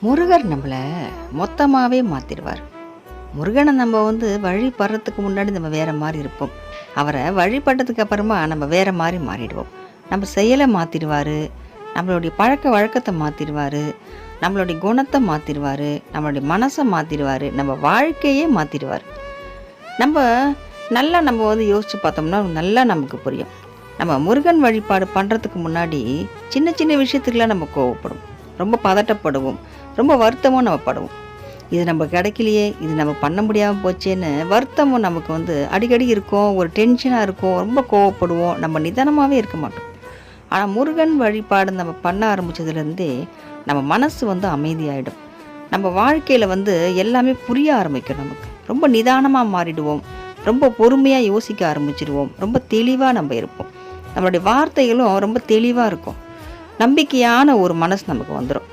முருகர் நம்மளை மொத்தமாகவே மாற்றிடுவார். முருகனை நம்ம வழிபடுறதுக்கு முன்னாடி நம்ம வேறு மாதிரி இருப்போம். அவரை வழிபட்டதுக்கு அப்புறமா நம்ம வேறு மாதிரி மாறிடுவோம். நம்ம செயலை மாற்றிடுவார், நம்மளுடைய பழக்க வழக்கத்தை மாற்றிடுவார், நம்மளுடைய குணத்தை மாற்றிடுவார், நம்மளுடைய மனசை மாற்றிடுவார், நம்ம வாழ்க்கையே மாற்றிடுவார். நம்ம நம்ம யோசித்து பார்த்தோம்னா நல்லா நமக்கு புரியும். நம்ம முருகன் வழிபாடு பண்ணுறதுக்கு முன்னாடி சின்ன சின்ன விஷயத்துக்கெலாம் நம்ம கோவப்படுவோம், ரொம்ப பதட்டப்படுவோம், ரொம்ப வருத்தமும் நம்ம படுவோம். இது நம்ம கிடைக்கலையே, இது நம்ம பண்ண முடியாமல் போச்சேன்னு வருத்தமும் நமக்கு அடிக்கடி இருக்கும். ஒரு டென்ஷனாக இருக்கும், ரொம்ப கோவப்படுவோம், நம்ம நிதானமாகவே இருக்க மாட்டோம். ஆனால் முருகன் வழிபாடு நம்ம பண்ண ஆரம்பித்ததுலேருந்தே நம்ம மனசு அமைதியாகிடும். நம்ம வாழ்க்கையில் எல்லாமே புரிய ஆரம்பிக்கும். நமக்கு ரொம்ப நிதானமாக மாறிடுவோம், ரொம்ப பொறுமையாக யோசிக்க ஆரம்பிச்சிடுவோம், ரொம்ப தெளிவாக நம்ம இருப்போம். நம்மளுடைய வார்த்தைகளும் ரொம்ப தெளிவாக இருக்கும். நம்பிக்கையான ஒரு மனசு நமக்கு வந்துடும்.